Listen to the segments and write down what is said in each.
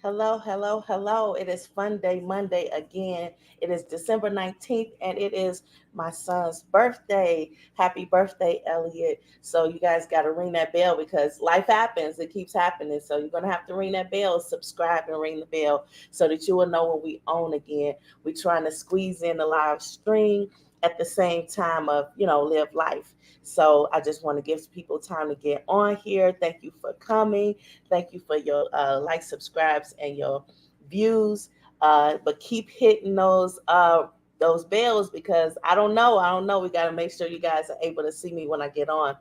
Hello, hello, hello. It is Fun Day Monday again. It is December 19th and it is my son's birthday. Happy birthday, Elliot. So you guys got to ring that bell because life happens. It keeps happening. So you're going to have to ring that bell, subscribe and ring the bell so that you will know when we own again. We're trying to squeeze in the live stream at the same time of, live life. So I just want to give people time to get on here. Thank you for coming. Thank you for your likes, subscribes, and your views. But keep hitting those bells because I don't know. I don't know. We got to make sure you guys are able to see me when I get on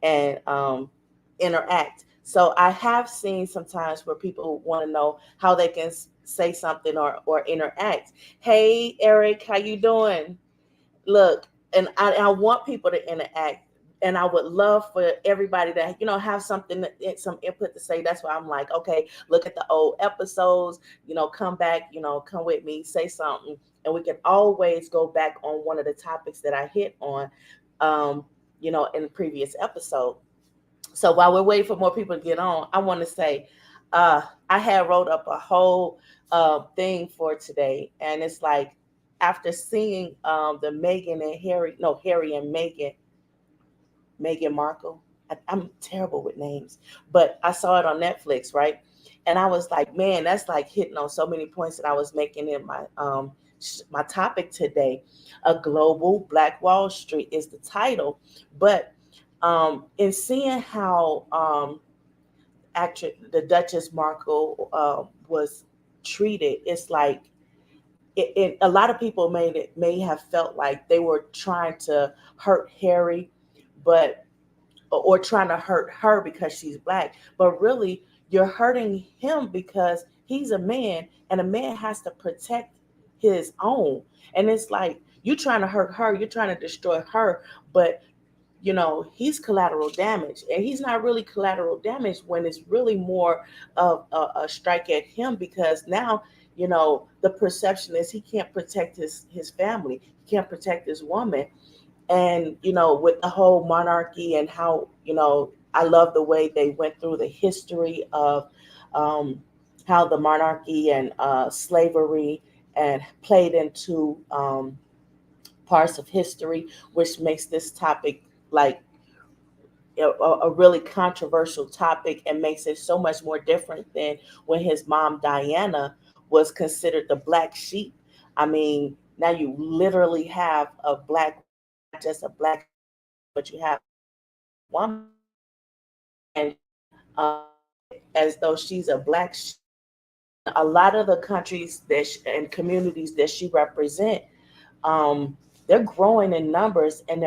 and interact. So I have seen sometimes where people want to know how they can say something or interact. Hey, Eric, how you doing? Look, and I want people to interact, and I would love for everybody to have something, some input to say. That's why I'm like, okay, look at the old episodes, come back, come with me, say something, and we can always go back on one of the topics that I hit on, um, in the previous episode. So while we're waiting for more people to get on, I want to say, I had wrote up a whole thing for today, and it's like after seeing the Meghan and Harry, no Harry and Meghan Markle. I'm terrible with names, but I saw it on Netflix, right? And I was like, man, that's like hitting on so many points that I was making in my topic today. A Global Black Wall Street is the title, but in seeing how the Duchess Markle was treated, it's like a lot of people may have felt like they were trying to hurt Harry, but or trying to hurt her because she's black, but really you're hurting him because he's a man and a man has to protect his own. And it's like you trying to hurt her, you're trying to destroy her, but he's collateral damage, and he's not really collateral damage when it's really more of a strike at him because now the perception is he can't protect his family, he can't protect his woman. And with the whole monarchy and how I love the way they went through the history of um, how the monarchy and slavery and played into parts of history, which makes this topic like a really controversial topic and makes it so much more different than when his mom Diana was considered the black sheep. I mean, now you literally have a black woman, not just a black, but you have woman, and as though she's a black sheep. A lot of the countries and communities that she represent, um, they're growing in numbers and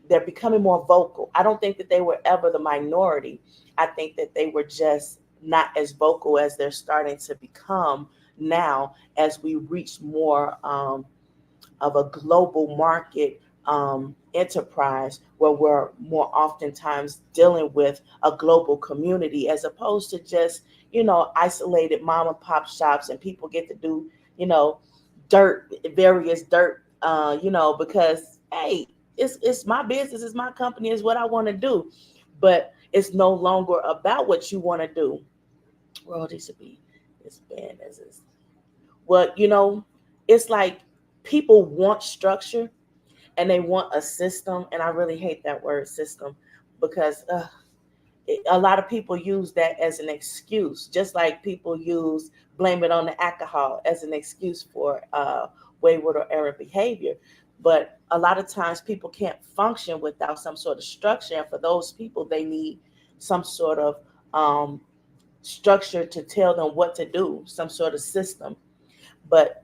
they're becoming more vocal. I don't think that they were ever the minority. I think that they were just not as vocal as they're starting to become now as we reach more of a global market enterprise where we're more oftentimes dealing with a global community as opposed to just isolated mom and pop shops, and people get to do various dirt, because hey, it's my business, it's my company, it's what I want to do, but it's no longer about what you want to do. Well, this should be as bad as is. Well, it's like people want structure and they want a system, and I really hate that word system because a lot of people use that as an excuse, just like people use blame it on the alcohol as an excuse for wayward or errant behavior. But a lot of times people can't function without some sort of structure. And for those people, they need some sort of um, structure to tell them what to do, some sort of system. But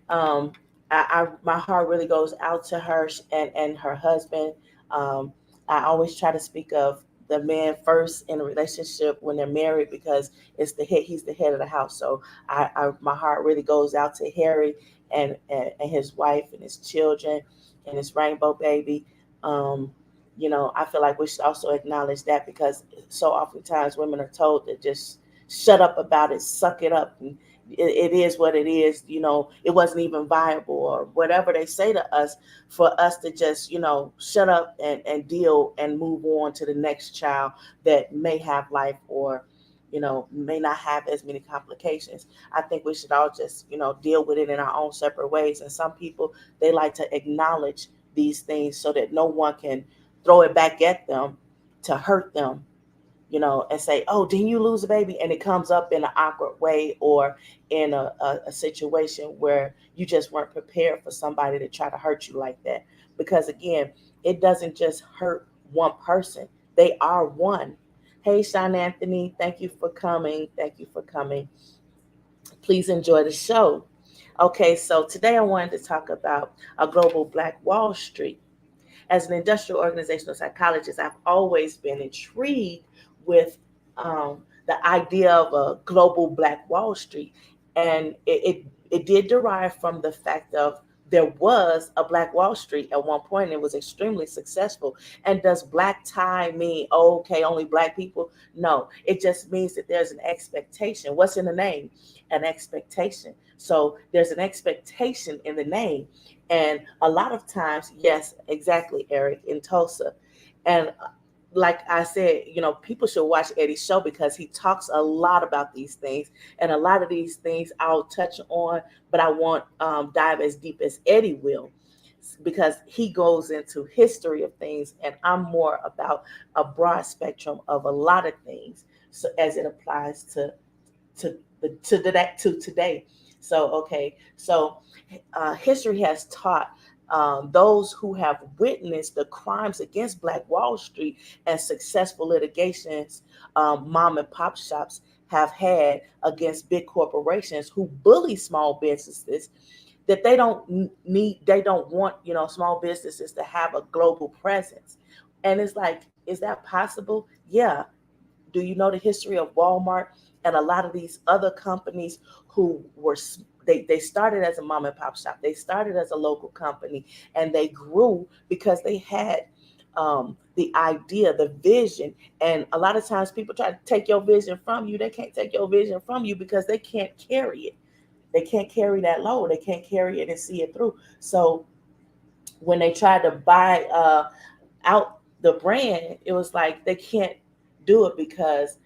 um, my heart really goes out to her and her husband. Um, I always try to speak of the man first in a relationship when they're married because it's the head. He's the head of the house. So my heart really goes out to Harry and his wife and his children and his rainbow baby. Um, I feel like we should also acknowledge that because so oftentimes women are told to just shut up about it, suck it up, and it is what it is. It wasn't even viable or whatever they say to us, for us to just shut up and deal and move on to the next child that may have life or may not have as many complications. I think we should all just, deal with it in our own separate ways. And some people, they like to acknowledge these things so that no one can throw it back at them to hurt them, and say, "Oh, didn't you lose a baby?" And it comes up in an awkward way, or in a situation where you just weren't prepared for somebody to try to hurt you like that. Because again, it doesn't just hurt one person, they are one. Hey, Sean Anthony, thank you for coming. Thank you for coming. Please enjoy the show. Okay, so today I wanted to talk about a global Black Wall Street. As an industrial organizational psychologist, I've always been intrigued with the idea of a global Black Wall Street. And it did derive from the fact of there was a Black Wall Street at one point. It was extremely successful. And does black tie mean, oh, okay, only black people? No, it just means that there's an expectation. What's in the name? An expectation. So there's an expectation in the name. And a lot of times, yes, exactly, Eric, in Tulsa. And like I said, people should watch Eddie's show because he talks a lot about these things. And a lot of these things I'll touch on, but I won't dive as deep as Eddie will, because he goes into history of things, and I'm more about a broad spectrum of a lot of things. So as it applies to today. So okay, so history has taught those who have witnessed the crimes against Black Wall Street and successful litigations mom and pop shops have had against big corporations who bully small businesses, that they don't want, small businesses to have a global presence. And it's like, is that possible? Yeah. Do you know the history of Walmart and a lot of these other companies who they started as a mom and pop shop. They started as a local company, and they grew because they had the idea, the vision. And a lot of times people try to take your vision from you. They can't take your vision from you because they can't carry it. They can't carry that load. They can't carry it and see it through. So when they tried to buy out the brand, it was like they can't do it because,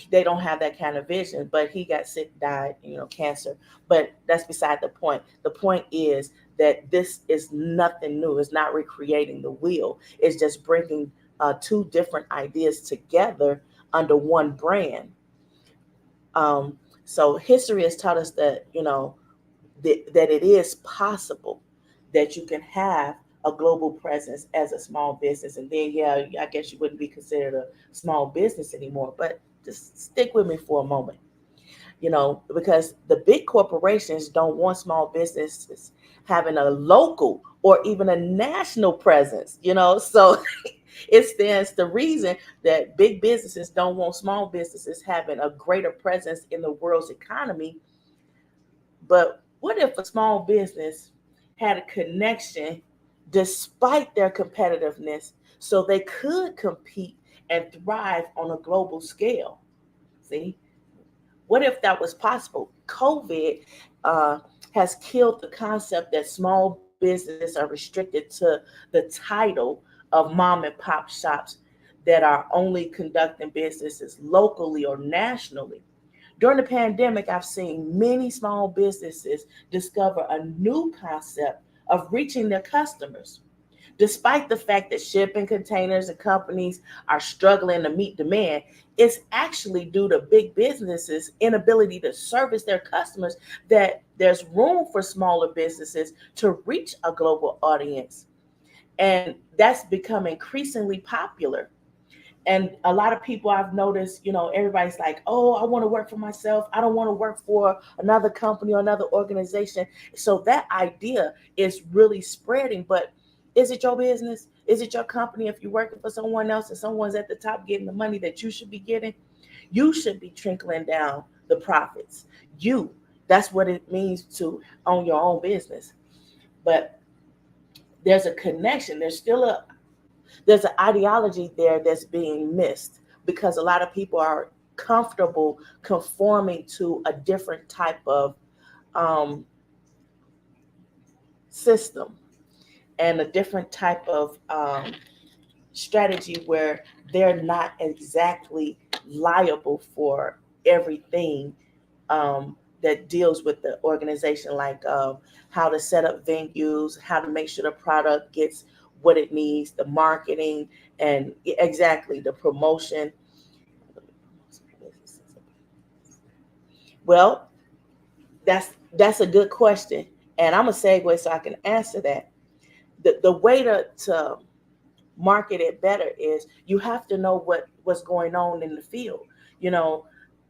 they don't have that kind of vision. But he got sick, died, cancer. But that's beside the point. The point is that this is nothing new. It's not recreating the wheel. It's just bringing two different ideas together under one brand. So history has taught us that, that it is possible that you can have a global presence as a small business. And then, yeah, I guess you wouldn't be considered a small business anymore. But just stick with me for a moment, because the big corporations don't want small businesses having a local or even a national presence, So it stands to reason that big businesses don't want small businesses having a greater presence in the world's economy. But what if a small business had a connection despite their competitiveness so they could compete and thrive on a global scale? See, what if that was possible? COVID has killed the concept that small businesses are restricted to the title of mom and pop shops that are only conducting businesses locally or nationally. During the pandemic, I've seen many small businesses discover a new concept of reaching their customers. Despite the fact that shipping containers and companies are struggling to meet demand, it's actually due to big businesses' inability to service their customers that there's room for smaller businesses to reach a global audience. And that's become increasingly popular. And a lot of people I've noticed, everybody's like, oh, I want to work for myself. I don't want to work for another company or another organization. So that idea is really spreading. But is it your business? Is it your company? If you're working for someone else and someone's at the top getting the money that you should be getting, you should be trickling down the profits. That's what it means to own your own business. But there's a connection. There's an ideology there that's being missed because a lot of people are comfortable conforming to a different type of um, system and a different type of strategy where they're not exactly liable for everything that deals with the organization, like how to set up venues, how to make sure the product gets what it needs, the marketing, and exactly the promotion. Well, that's a good question, and I'm a segue so I can answer that. The way to market it better is you have to know what's going on in the field. You know,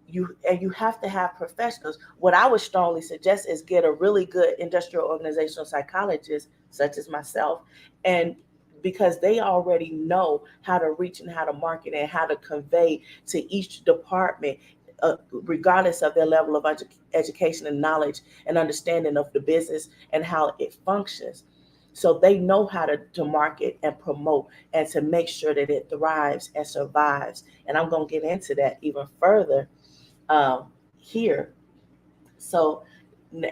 you have to have professionals. What I would strongly suggest is get a really good industrial organizational psychologist, such as myself, and because they already know how to reach and how to market and how to convey to each department, regardless of their level of education and knowledge and understanding of the business and how it functions. So they know how to market and promote and to make sure that it thrives and survives. And I'm going to get into that even further um, here. So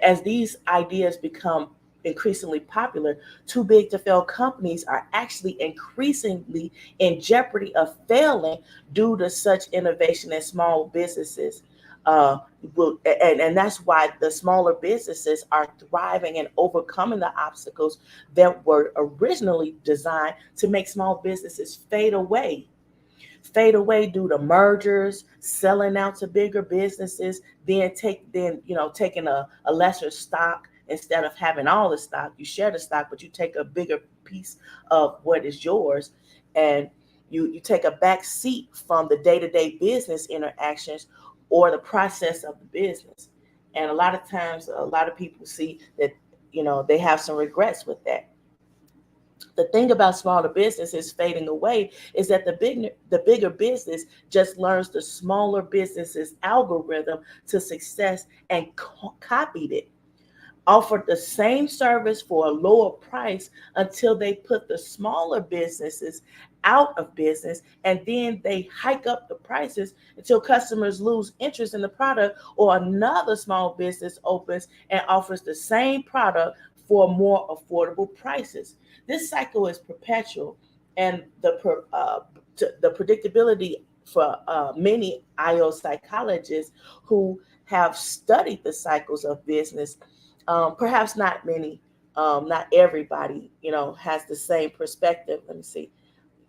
as these ideas become increasingly popular, too big to fail companies are actually increasingly in jeopardy of failing due to such innovation in small businesses. Uh, and that's why the smaller businesses are thriving and overcoming the obstacles that were originally designed to make small businesses fade away due to mergers, selling out to bigger businesses, then taking a lesser stock instead of having all the stock. You share the stock, but you take a bigger piece of what is yours, and you take a back seat from the day-to-day business interactions or the process of the business. And a lot of times, a lot of people see that they have some regrets with that. The thing about smaller businesses fading away is that the bigger business just learns the smaller business's algorithm to success and copied it, offered the same service for a lower price until they put the smaller businesses out of business, and then they hike up the prices until customers lose interest in the product, or another small business opens and offers the same product for more affordable prices. This cycle is perpetual, and the predictability for many IO psychologists who have studied the cycles of business. Perhaps not many, not everybody, has the same perspective. Let me see.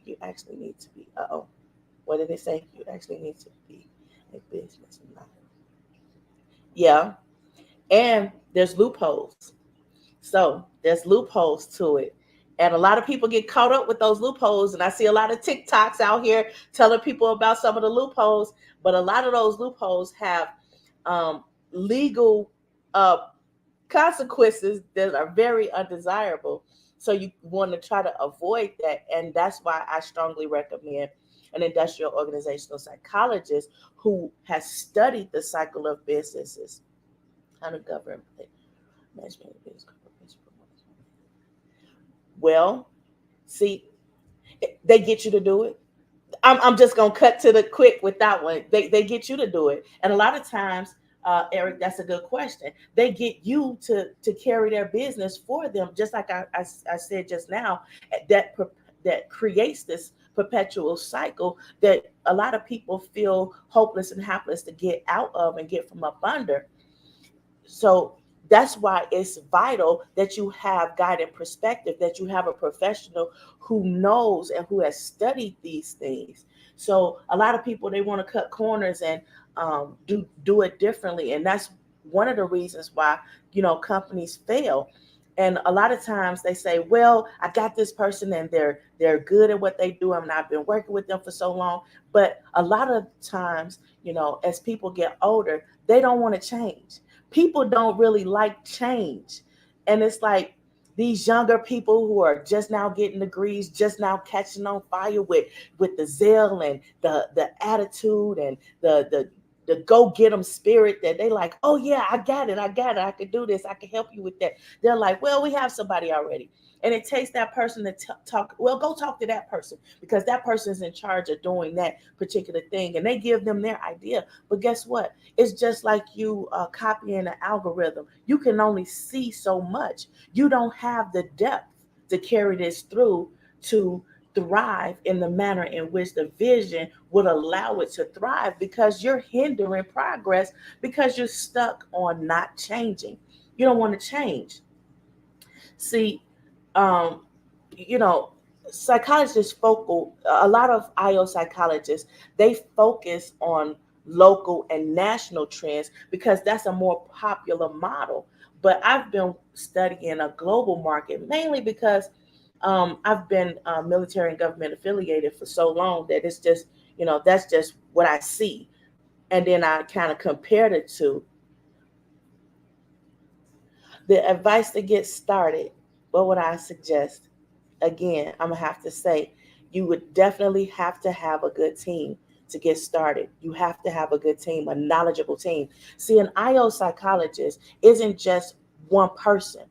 You actually need to be. Oh, what did they say? You actually need to be a business. Yeah, and there's loopholes. So there's loopholes to it. And a lot of people get caught up with those loopholes. And I see a lot of TikToks out here telling people about some of the loopholes. But a lot of those loopholes have legal uh, consequences that are very undesirable. So you want to try to avoid that. And that's why I strongly recommend an industrial organizational psychologist who has studied the cycle of businesses, how to govern management of business. Well, see, they get you to do it. I'm just gonna cut to the quick with that one. They get you to do it, and a lot of times, Eric, that's a good question. They get you to carry their business for them, just like I said just now. That creates this perpetual cycle that a lot of people feel hopeless and helpless to get out of and get from up under. So that's why it's vital that you have guided perspective, that you have a professional who knows and who has studied these things. So a lot of people, they want to cut corners and do it differently, and that's one of the reasons why companies fail. And a lot of times they say, "Well, I got this person, and they're good at what they do, and I've been working with them for so long." But a lot of times, as people get older, they don't want to change. People don't really like change. And it's like these younger people who are just now getting degrees, just now catching on fire with the zeal and the attitude and the go get them spirit, that they like, "Oh yeah, I got it, I can do this, I can help you with that." They're like, "Well, we have somebody already." And it takes that person to talk. Well, go talk to that person, because that person is in charge of doing that particular thing, and they give them their idea. But guess what? It's just like you copying an algorithm. You can only see so much. You don't have the depth to carry this through to thrive in the manner in which the vision would allow it to thrive, because you're hindering progress because you're stuck on not changing. You don't want to change. See, um, you know, psychologists focal, a lot of IO psychologists, they focus on local and national trends because that's a more popular model. But I've been studying a global market mainly because I've been military and government affiliated for so long that it's just, that's just what I see. And then I kind of compared it to the advice to get started. What would I suggest? Again, I'm gonna have to say, you would definitely have to have a good team to get started. You have to have a good team, a knowledgeable team. See, an IO psychologist isn't just one person.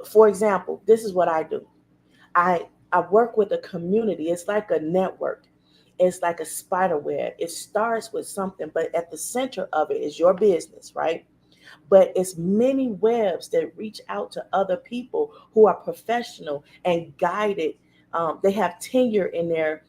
For example, this is what I do. I work with a community. It's like a network. It's like a spider web. It starts with something, but at the center of it is your business, right? But it's many webs that reach out to other people who are professional and guided. They have tenure in their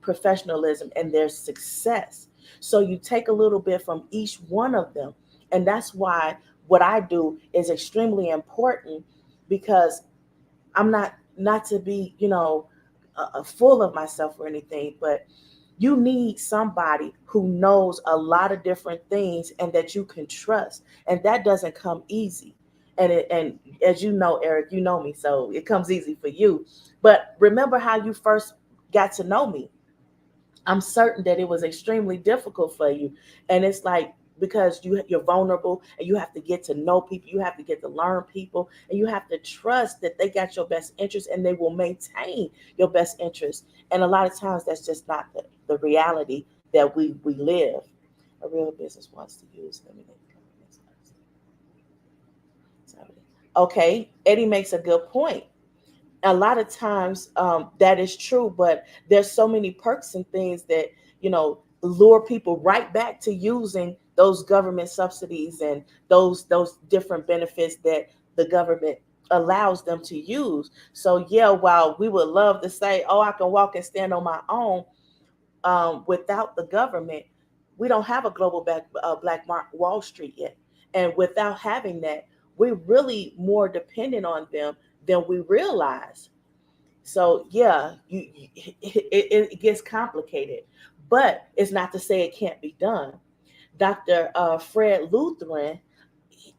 professionalism and their success. So you take a little bit from each one of them, and that's why what I do is extremely important, because I'm not to be, full of myself or anything, but you need somebody who knows a lot of different things and that you can trust, and that doesn't come easy. And as you know, Eric, you know me, so it comes easy for you. But remember how you first got to know me. I'm certain that it was extremely difficult for you. And it's like, because you're vulnerable and you have to get to know people, you have to get to learn people, and you have to trust that they got your best interest and they will maintain your best interest. And a lot of times that's just not the reality that we live. A real business wants to use limited. Okay, Eddie makes a good point. A lot of times that is true, but there's so many perks and things that lure people right back to using those government subsidies and those different benefits that the government allows them to use. So yeah, while we would love to say, oh, I can walk and stand on my own, without the government, we don't have a global Wall Street yet. And without having that, we're really more dependent on them than we realize. So yeah, it gets complicated, but it's not to say it can't be done. Dr. Fred Lutheran,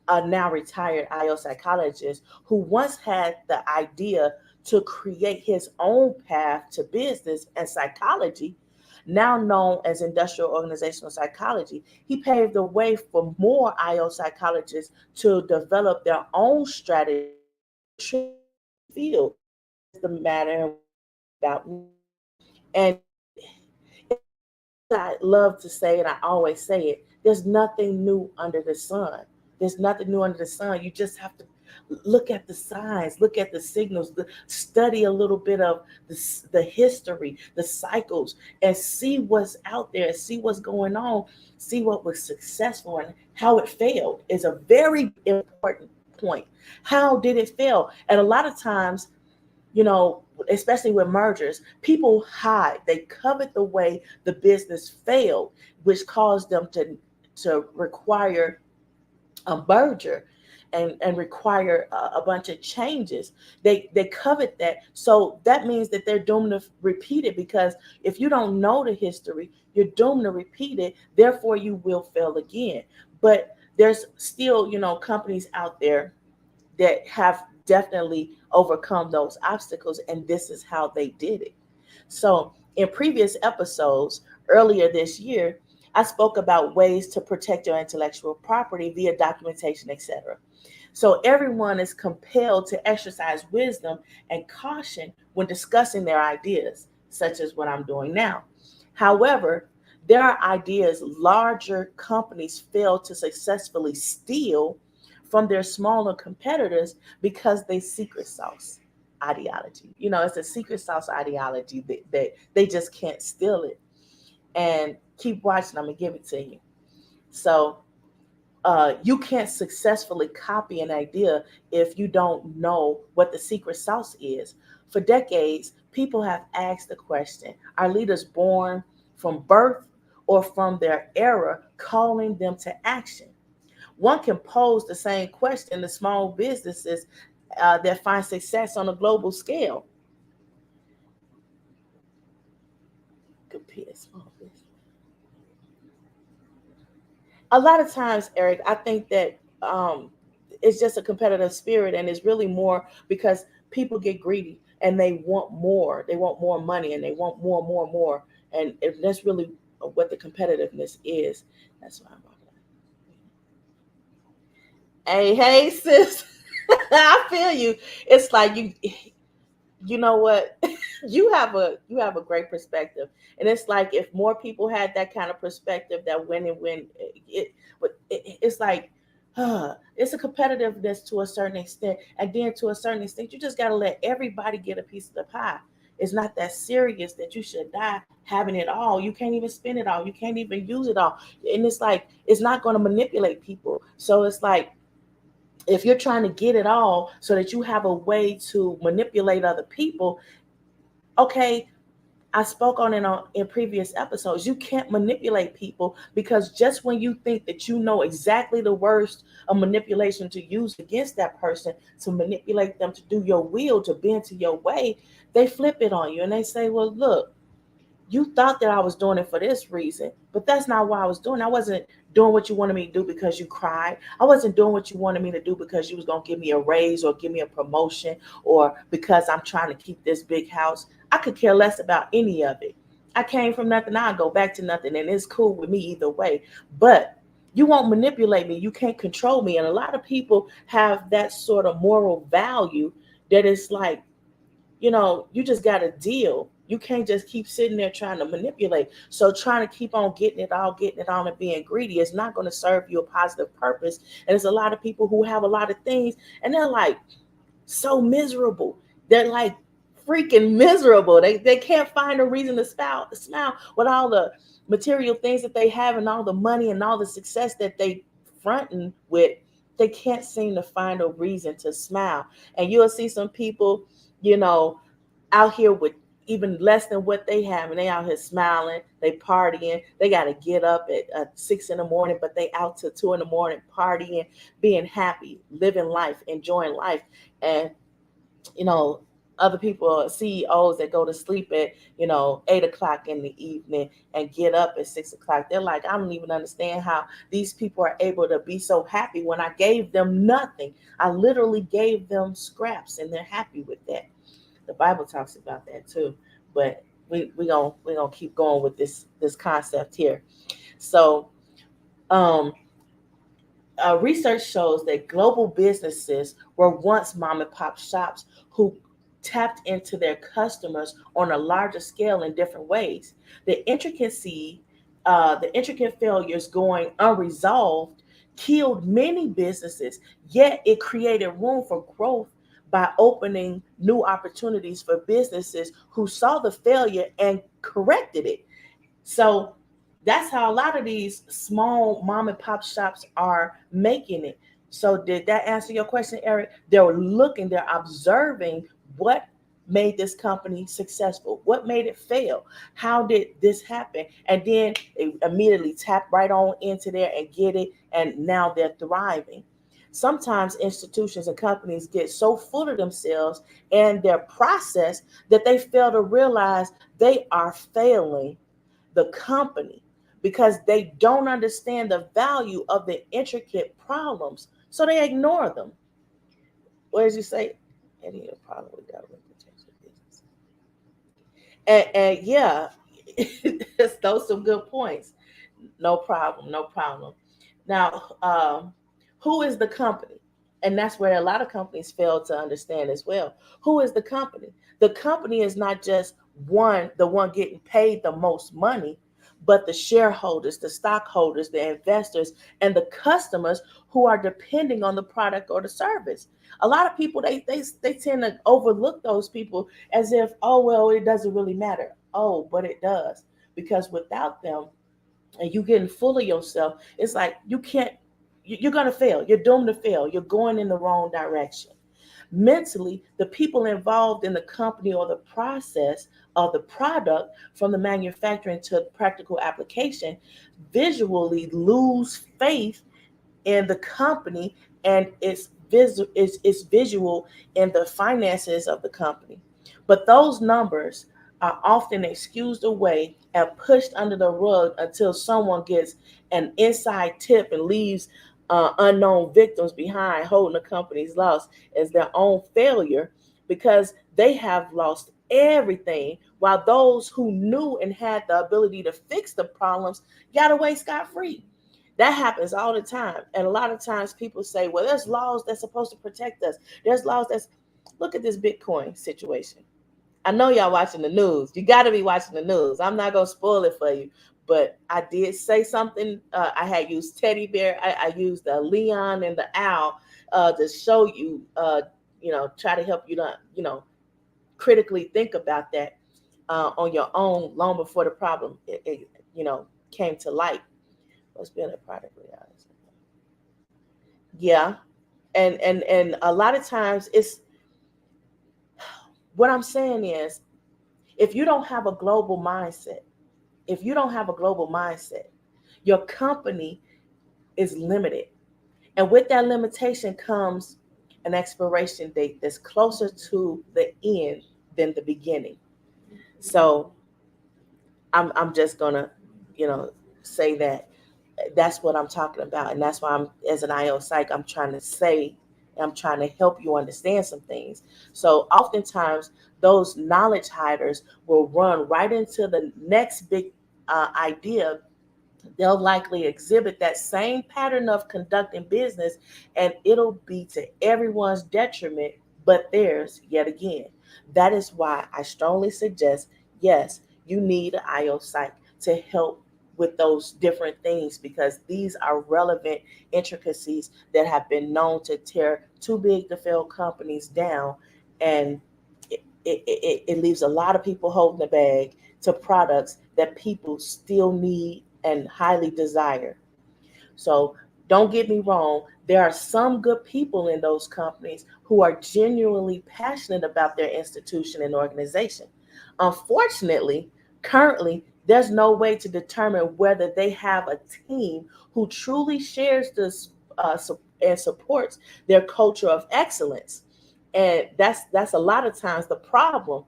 a now retired IO psychologist who once had the idea to create his own path to business and psychology, now known as industrial organizational psychology, he paved the way for more IO psychologists to develop their own strategy field. Is the matter about me. And I love to say, and I always say it, there's nothing new under the sun. There's nothing new under the sun. You just have to look at the signs, look at the signals, study a little bit of the history, the cycles, and see what's out there, see what's going on, see what was successful and how it failed is a very important point. How did it fail? And a lot of times, especially with mergers, people hide. They covet the way the business failed, which caused them to require a merger and require a bunch of changes. They covet that. So that means that they're doomed to repeat it, because if you don't know the history, you're doomed to repeat it. Therefore, you will fail again. But there's still, companies out there that have definitely overcome those obstacles, and this is how they did it. So in previous episodes earlier this year, I spoke about ways to protect your intellectual property via documentation, etc. So everyone is compelled to exercise wisdom and caution when discussing their ideas, such as what I'm doing now. However, there are ideas larger companies fail to successfully steal from their smaller competitors because they secret sauce ideology. It's a secret sauce ideology that they just can't steal it. And keep watching, I'm gonna give it to you. So You can't successfully copy an idea if you don't know what the secret sauce is. For decades, people have asked the question, are leaders born from birth or from their era calling them to action? One can pose the same question to small businesses that find success on a global scale. Compare small business. A lot of times, Eric, I think that it's just a competitive spirit, and it's really more because people get greedy and they want more. They want more money, and they want more, more, more, and that's really what the competitiveness is. That's why I'm. Hey, hey, sis. I feel you. It's like you know what, you have a great perspective, and it's like if more people had that kind of perspective, that when it's like it's a competitiveness to a certain extent, and then to a certain extent you just got to let everybody get a piece of the pie. It's not that serious that you should die having it all. You can't even spend it all, you can't even use it all, and it's like it's not going to manipulate people. So it's like if you're trying to get it all so that you have a way to manipulate other people, okay, I spoke on it in previous episodes. You can't manipulate people, because just when you think that you know exactly the worst of manipulation to use against that person, to manipulate them to do your will, to bend to your way, they flip it on you and they say, well, look, you thought that I was doing it for this reason, but that's not why I was doing it. I wasn't doing what you wanted me to do because you cried. I wasn't doing what you wanted me to do because you was going to give me a raise or give me a promotion, or because I'm trying to keep this big house. I could care less about any of it. I came from nothing, I'll go back to nothing, and it's cool with me either way. But you won't manipulate me. You can't control me. And a lot of people have that sort of moral value that is like, you just got to deal. You can't just keep sitting there trying to manipulate. So trying to keep on getting it all, and being greedy is not going to serve you a positive purpose. And there's a lot of people who have a lot of things, and they're like so miserable. They're like freaking miserable. They can't find a reason to smile with all the material things that they have and all the money and all the success that they fronting with. They can't seem to find a reason to smile. And you'll see some people, you know, out here with even less than what they have, and they out here smiling, they partying, they got to get up at 6 in the morning, but they out till 2 in the morning partying, being happy, living life, enjoying life. And you know other people, CEOs, that go to sleep at 8 o'clock in the evening and get up at 6 o'clock. They're like, I don't even understand how these people are able to be so happy when I gave them nothing. I literally gave them scraps, and they're happy with that. The Bible talks about that too, but we gonna keep going with this concept here. So, um, research shows that global businesses were once mom and pop shops who tapped into their customers on a larger scale in different ways. The intricate failures going unresolved killed many businesses, yet it created room for growth by opening new opportunities for businesses who saw the failure and corrected it. So that's how a lot of these small mom and pop shops are making it. So did that answer your question, Eric? They're observing what made this company successful, what made it fail, how did this happen, and then they immediately tap right on into there and get it, and now they're thriving. Sometimes institutions and companies get so full of themselves and their process that they fail to realize they are failing the company because they don't understand the value of the intricate problems. So they ignore them. What did you say? Any problem with government potential business? And yeah, those are some good points. No problem, no problem. Now, who is the company? And that's where a lot of companies fail to understand as well. Who is the company? The company is not just the one getting paid the most money, but the shareholders, the stockholders, the investors, and the customers who are depending on the product or the service. A lot of people they tend to overlook those people as if, oh well, it doesn't really matter. Oh, but it does, because without them and you getting full of yourself, it's like you can't. you're going to fail. You're doomed to fail. You're going in the wrong direction. Mentally, the people involved in the company or the process of the product from the manufacturing to practical application visually lose faith in the company and its visual in the finances of the company. But those numbers are often excused away and pushed under the rug until someone gets an inside tip and leaves unknown victims behind, holding the company's loss as their own failure because they have lost everything, while those who knew and had the ability to fix the problems got away scot-free. That happens all the time. And a lot of times people say, well, there's laws that's supposed to protect us. There's laws that's, look at this Bitcoin situation. I know y'all watching the news. You got to be watching the news. I'm not going to spoil it for you. But I did say something. I had used teddy bear. I used the Leon and the owl to show you, try to help you to, critically think about that on your own long before the problem, came to light. What's been a product reality? Yeah. And a lot of times it's, what I'm saying is, if you don't have a global mindset, your company is limited. And with that limitation comes an expiration date that's closer to the end than the beginning. So I'm just gonna, say that that's what I'm talking about. And that's why I'm, as an IO psych, I'm trying to help you understand some things. So oftentimes those knowledge hiders will run right into the next big idea. They'll likely exhibit that same pattern of conducting business, and it'll be to everyone's detriment but theirs yet again. That is why I strongly suggest, yes, you need an IO psych to help with those different things, because these are relevant intricacies that have been known to tear too big to fail companies down. And it leaves a lot of people holding the bag to products that people still need and highly desire. So don't get me wrong, there are some good people in those companies who are genuinely passionate about their institution and organization. Unfortunately, currently, there's no way to determine whether they have a team who truly shares this and supports their culture of excellence. And that's a lot of times the problem,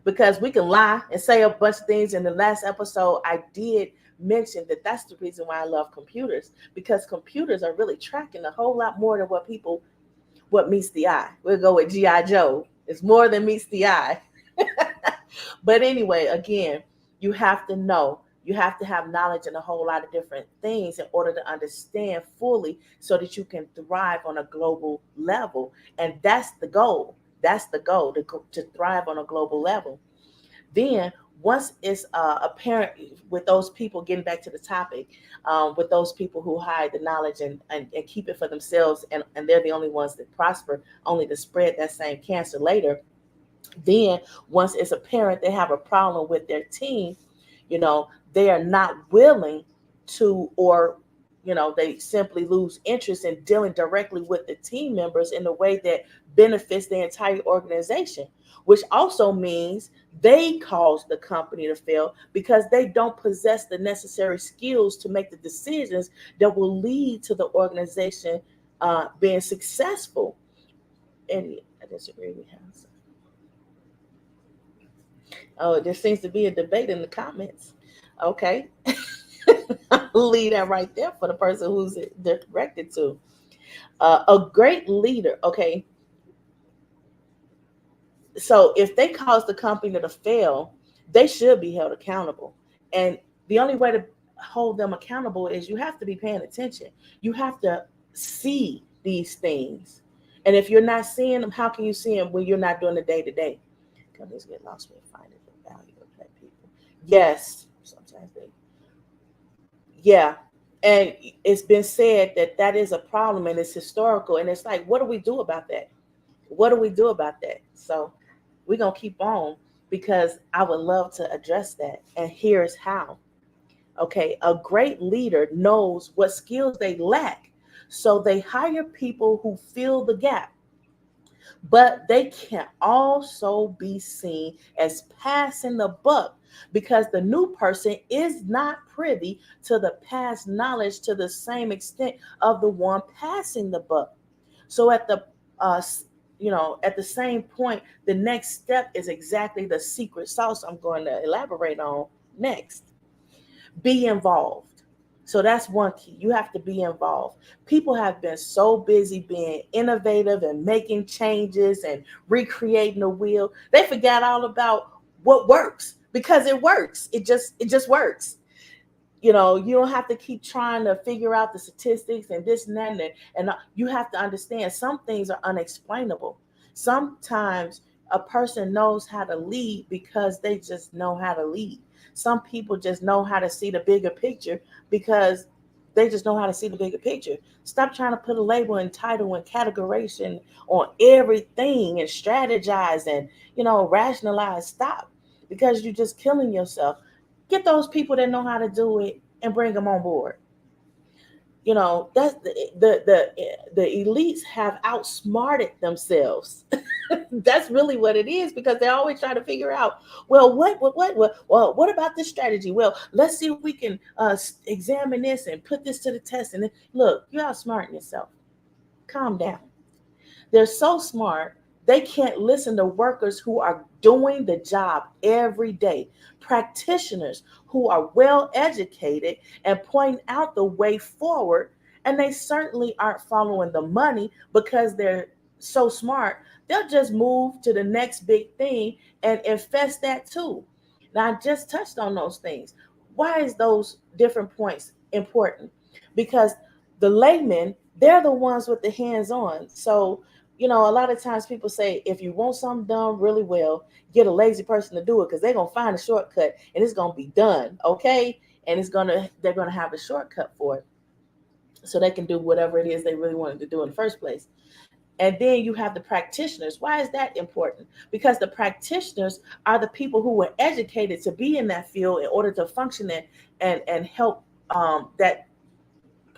because we can lie and say a bunch of things. In the last episode, I did mention that that's the reason why I love computers, because computers are really tracking a whole lot more than what meets the eye. We'll go with G.I. Joe. It's more than meets the eye. But anyway, again, you have to know, you have to have knowledge in a whole lot of different things in order to understand fully so that you can thrive on a global level. And that's the goal. That's the goal, to thrive on a global level. Then once it's apparent with those people, getting back to the topic, with those people who hide the knowledge and keep it for themselves, and they're the only ones that prosper, only to spread that same cancer later. Then once it's apparent they have a problem with their team, they are not willing to, or they simply lose interest in dealing directly with the team members in a way that benefits the entire organization, which also means they cause the company to fail because they don't possess the necessary skills to make the decisions that will lead to the organization being successful. And I disagree with him. Oh, there seems to be a debate in the comments. Okay. I'll leave that right there for the person who's directed to. A great leader. Okay. So if they cause the company to fail, they should be held accountable. And the only way to hold them accountable is you have to be paying attention. You have to see these things. And if you're not seeing them, how can you see them when you're not doing the day to day? Companies get lost with finding the value of that people. Yes, sometimes they. Yeah, and it's been said that that is a problem and it's historical. And it's like, what do we do about that? What do we do about that? So we're gonna keep on, because I would love to address that. And here's how. Okay, a great leader knows what skills they lack So they hire people who fill the gap, but they can also be seen as passing the buck because the new person is not privy to the past knowledge to the same extent of the one passing the buck. So at the uh, at the same point, the next step is exactly the secret sauce I'm going to elaborate on next. Be involved. So that's one key. You have to be involved. People have been so busy being innovative and making changes and recreating the wheel. They forgot all about what works because it works. It just works. You don't have to keep trying to figure out the statistics and this and that and you have to understand some things are unexplainable. Sometimes a person knows how to lead because they just know how to lead. Some people just know how to see the bigger picture because they just know how to see the bigger picture. Stop trying to put a label and title and categorization on everything and strategize and rationalize. Stop, because you're just killing yourself. Get those people that know how to do it and bring them on board. That's the elites have outsmarted themselves. That's really what it is, because they're always trying to figure out, well, what about this strategy? Well, let's see if we can examine this and put this to the test. And then, look, you're outsmarting yourself. Calm down. They're so smart, they can't listen to workers who are doing the job every day, practitioners who are well educated and pointing out the way forward. And they certainly aren't following the money because they're so smart. They'll just move to the next big thing and infest that too. Now, I just touched on those things. Why is those different points important? Because the laymen, they're the ones with the hands on. So a lot of times people say if you want something done really well, get a lazy person to do it because they're gonna find a shortcut and it's gonna be done, okay? And they're gonna have a shortcut for it, so they can do whatever it is they really wanted to do in the first place. And then you have the practitioners. Why is that important? Because the practitioners are the people who were educated to be in that field in order to function and help that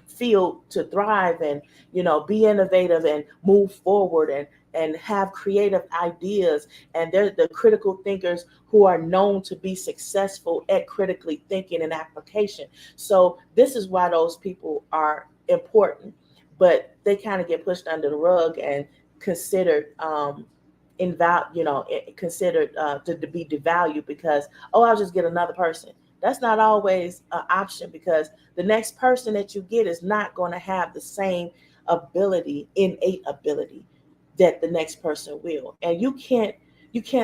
field to thrive and be innovative and move forward and have creative ideas. And they're the critical thinkers who are known to be successful at critically thinking and application. So this is why those people are important, but they kind of get pushed under the rug and considered considered to be devalued because, oh, I'll just get another person. That's not always an option, because the next person that you get is not going to have the same innate ability that the next person will. And you can't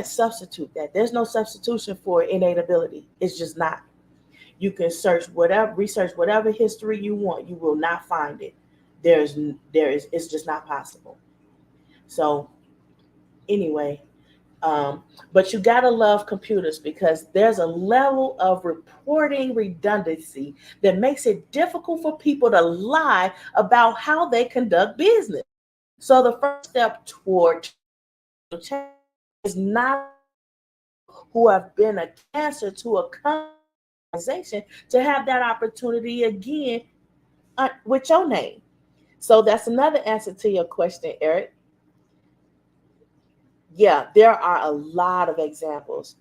substitute that. There's no substitution for innate ability. It's just not. You can research whatever history you want. You will not find it. It's just not possible. So anyway, but you gotta love computers because there's a level of reporting redundancy that makes it difficult for people to lie about how they conduct business. So the first step toward change is not who have been a cancer to a organization to have that opportunity again with your name. So that's another answer to your question, Eric. Yeah, there are a lot of examples.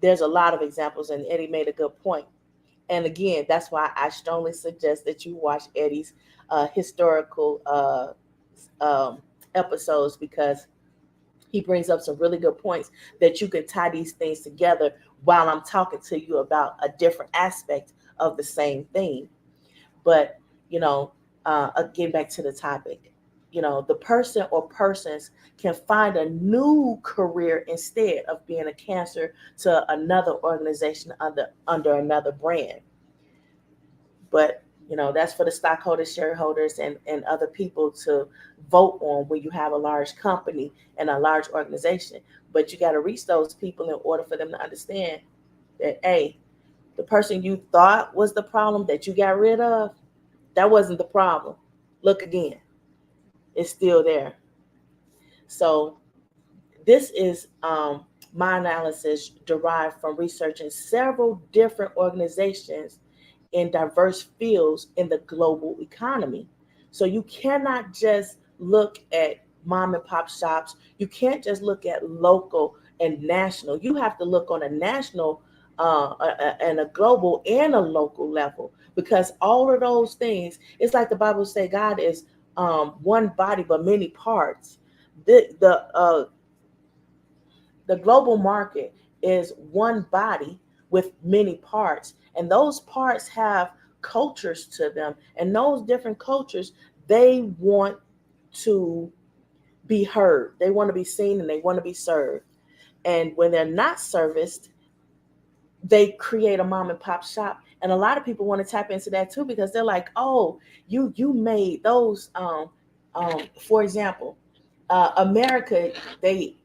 There's a lot of examples, and Eddie made a good point. And again, that's why I strongly suggest that you watch Eddie's historical episodes, because he brings up some really good points that you can tie these things together while I'm talking to you about a different aspect of the same thing. But, getting back to the topic, the person or persons can find a new career instead of being a cancer to another organization under another brand. But that's for the stockholders, shareholders, and other people to vote on when you have a large company and a large organization. But you got to reach those people in order for them to understand that, hey, the person you thought was the problem that you got rid of, that wasn't the problem. Look again, it's still there. So this is my analysis derived from researching several different organizations in diverse fields in the global economy. So you cannot just look at mom and pop shops. You can't just look at local and national. You have to look on a national and a global and a local level, because all of those things, it's like the Bible say, God is one body but many parts. The global market is one body with many parts, and those parts have cultures to them, and those different cultures, they want to be heard, they want to be seen, and they want to be served. And when they're not serviced, they create a mom and pop shop. And a lot of people want to tap into that too, because they're like, oh, you made those for example, America, they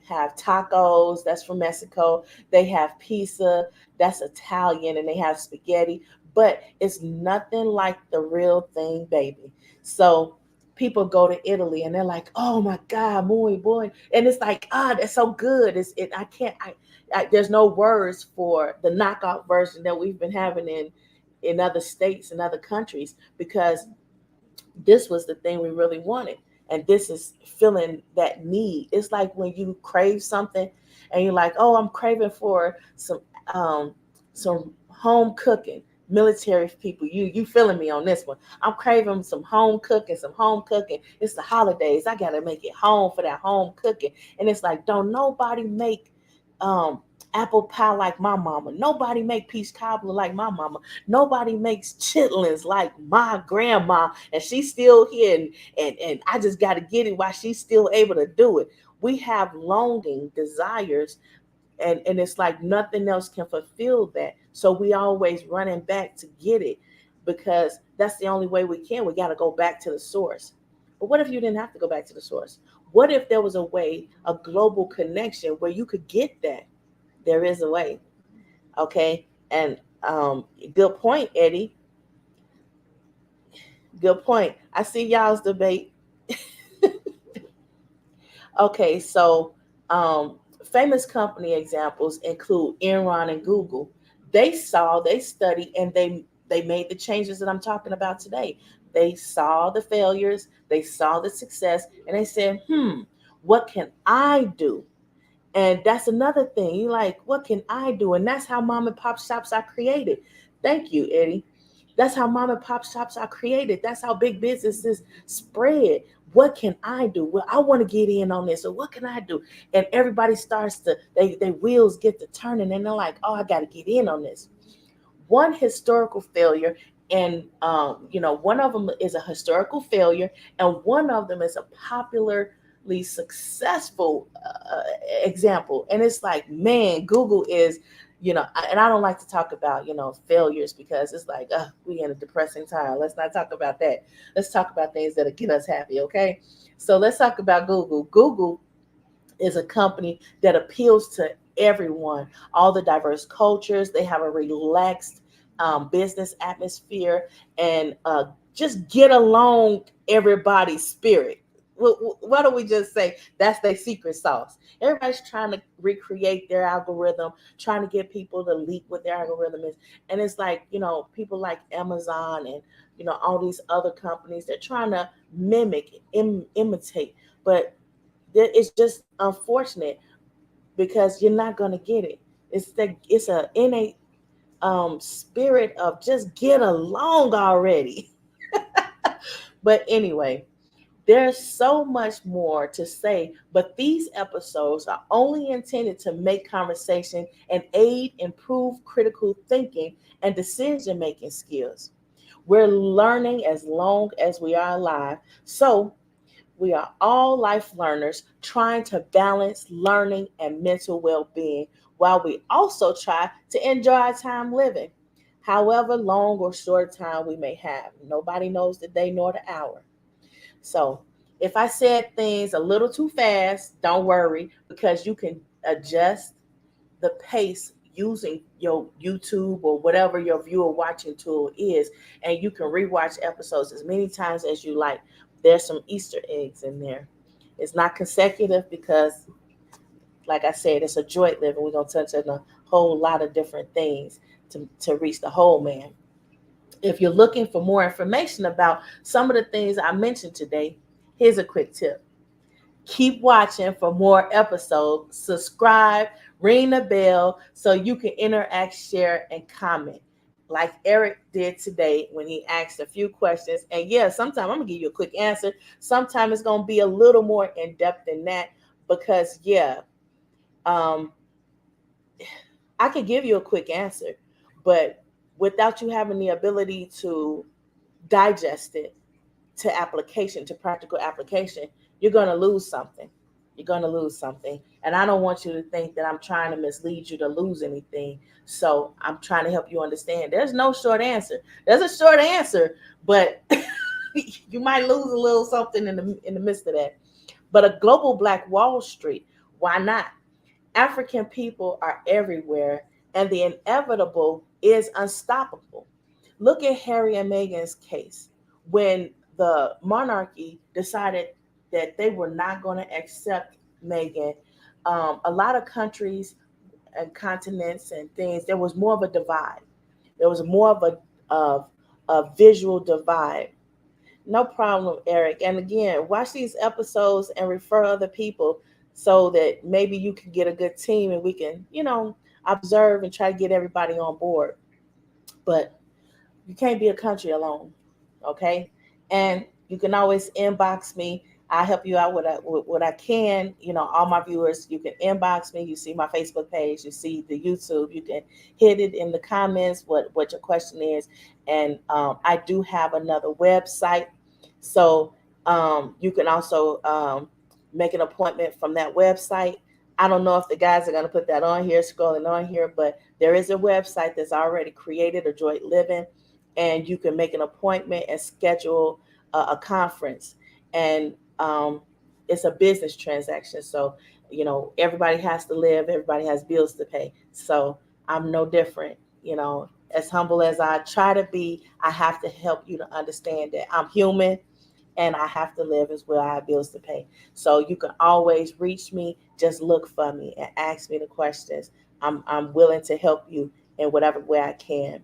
have tacos, that's from Mexico. They have pizza, that's Italian, and they have spaghetti, but it's nothing like the real thing, baby. So people go to Italy and they're like, "Oh my God, muy boy," and it's like, "Ah, that's so good." I can't. There's no words for the knockout version that we've been having in other states and other countries, because this was the thing we really wanted, and this is filling that need. It's like when you crave something and you're like, oh, I'm craving for um some home cooking. Military people, you feeling me on this one. I'm craving some home cooking, it's the holidays, I gotta make it home for that home cooking. And it's like, don't nobody make um apple pie like my mama, nobody make peach cobbler like my mama, nobody makes chitlins like my grandma, and she's still here, and I just got to get it while she's still able to do it. We have longing desires, and it's like nothing else can fulfill that. So we always running back to get it, because that's the only way we can. We got to go back to the source. But what if you didn't have to go back to the source? What if there was a way, a global connection where you could get that? There is a way. Okay. And good point, Eddie. Good point. I see y'all's debate. Okay, so famous company examples include Enron and Google. They studied, and they made the changes that I'm talking about today. They saw the failures, they saw the success, and they said, what can I do? And that's another thing. You like, what can I do? And that's how mom and pop shops are created. Thank you, Eddie. That's how mom and pop shops are created. That's how big businesses spread. What can I do? Well, I want to get in on this. So what can I do? And everybody starts to, they wheels get to turning, and they're like, oh, I got to get in on this. One historical failure, and one of them is a historical failure, and one of them is a popularly successful example. And it's like, man, Google is, and I don't like to talk about failures, because it's like, we in a depressing time. Let's not talk about that. Let's talk about things that'll get us happy. Okay, so let's talk about Google. Google is a company that appeals to everyone, all the diverse cultures. They have a relaxed business atmosphere, and just get along everybody's spirit. Why don't we just say that's their secret sauce? Everybody's trying to recreate their algorithm, trying to get people to leak what their algorithm is. And it's like, people like Amazon and, all these other companies, they're trying to mimic, imitate. But it's just unfortunate, because you're not going to get it. It's a innate spirit of just get along already. But anyway, there's so much more to say, but these episodes are only intended to make conversation and aid improve critical thinking and decision making skills. We're learning as long as we are alive. So we are all life learners trying to balance learning and mental well being, while we also try to enjoy our time living, however long or short time we may have. Nobody knows the day nor the hour. So if I said things a little too fast, don't worry, because you can adjust the pace using your YouTube or whatever your viewer watching tool is, and you can rewatch episodes as many times as you like. There's some Easter eggs in there. It's not consecutive, because, like I said, it's Adroit Living. We're gonna touch on a whole lot of different things to reach the whole man. If you're looking for more information about some of the things I mentioned today, here's a quick tip. Keep watching for more episodes. Subscribe, ring the bell so you can interact, share, and comment. Like Eric did today when he asked a few questions. And yeah, sometimes I'm gonna give you a quick answer. Sometimes it's gonna be a little more in depth than that because um, I could give you a quick answer, but without you having the ability to digest it to application, to practical application, you're going to lose something. You're going to lose something. And I don't want you to think that I'm trying to mislead you to lose anything. So I'm trying to help you understand there's no short answer. There's a short answer, but you might lose a little something in the midst of that. But a global Black Wall Street, why not? African people are everywhere, and the inevitable is unstoppable. Look at Harry and Meghan's case. When the monarchy decided that they were not going to accept Meghan, a lot of countries and continents and things, there was more of a divide. There was more of a visual divide. No problem, Eric. And again, watch these episodes and refer other people so that maybe you can get a good team and we can, observe and try to get everybody on board. But you can't be a country alone, okay? And you can always inbox me. I help you out with what I can. All my viewers, you can inbox me. You see my Facebook page, you see the YouTube. You can hit it in the comments what your question is. And I do have another website, so you can also make an appointment from that website. I don't know if the guys are going to put that on here, scrolling on here, but there is a website that's already created, Adroit Living, and you can make an appointment and schedule a conference. And it's a business transaction. So, everybody has to live, everybody has bills to pay. So I'm no different. As humble as I try to be, I have to help you to understand that I'm human and I have to live as well. I have bills to pay. So you can always reach me. Just look for me and ask me the questions. I'm willing to help you in whatever way I can.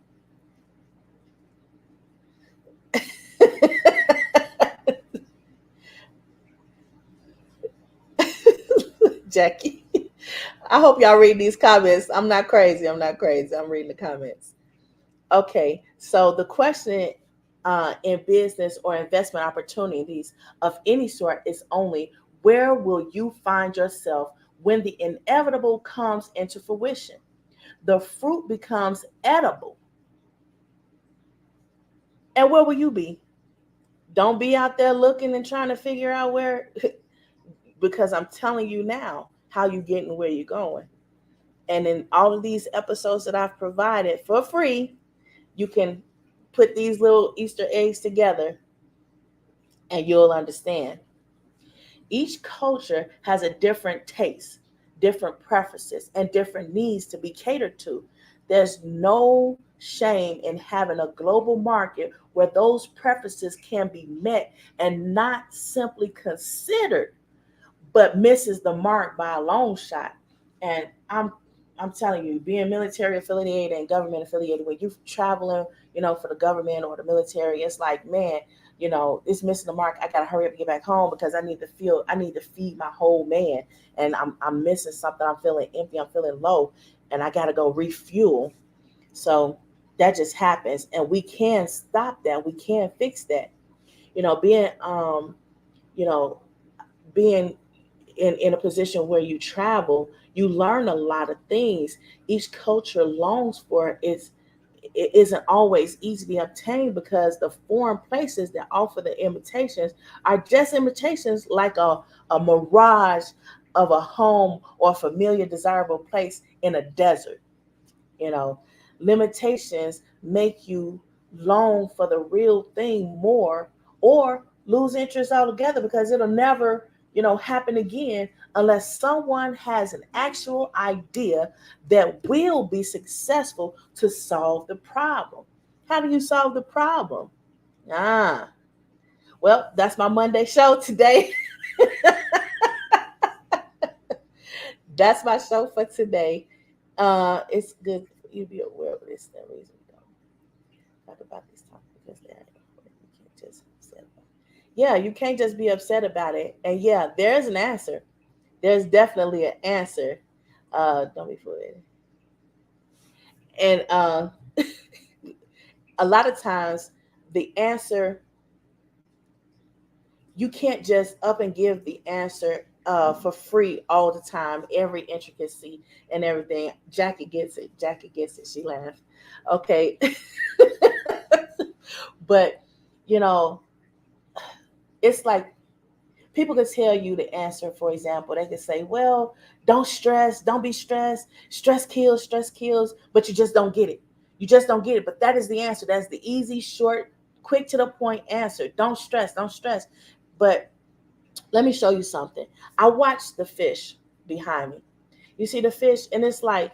Jackie. I hope y'all read these comments. I'm not crazy. I'm not crazy. I'm reading the comments. Okay, so the question in business or investment opportunities of any sort is only where will you find yourself when the inevitable comes into fruition? The fruit becomes edible. And where will you be? Don't be out there looking and trying to figure out where, because I'm telling you now how you getting where you're going. And in all of these episodes that I've provided for free, you can put these little Easter eggs together and you'll understand. Each culture has a different taste, different preferences, and different needs to be catered to. There's no shame in having a global market where those preferences can be met and not simply considered, but misses the mark by a long shot. And I'm telling you, being military affiliated and government affiliated, when you're traveling, for the government or the military, it's like, man, it's missing the mark. I gotta hurry up and get back home because I need to feed my whole man. And I'm missing something. I'm feeling empty, I'm feeling low, and I gotta go refuel. So that just happens. And we can stop that. We can fix that. You know, being you know, being in a position where you travel, you learn a lot of things. Each culture longs for it isn't always easily obtained because the foreign places that offer the invitations are just invitations like a mirage of a home or familiar desirable place in a desert. you know Limitations make you long for the real thing more, or lose interest altogether because it'll never happen again unless someone has an actual idea that will be successful to solve the problem. How do you solve the problem? ah well, that's my Monday show today. That's my show for today. It's good for you to be aware of this. That reason we don't. talk about this topic because you can't just be upset about it. Yeah, you can't just be upset about it. And yeah, there's an answer. There's definitely an answer. Don't be fooled. And a lot of times the answer, you can't just up and give the answer for free all the time, every intricacy and everything. Jackie gets it. Jackie gets it. She laughed. Okay. But, you know, it's like people can tell you the answer. For example, they can say, well, don't stress, don't be stressed, stress kills, but you just don't get it. You just don't get it. But that is the answer. That's the easy, short, quick to the point answer. Don't stress, don't stress. But let me show you something. I watched the fish behind me. You see the fish, and it's like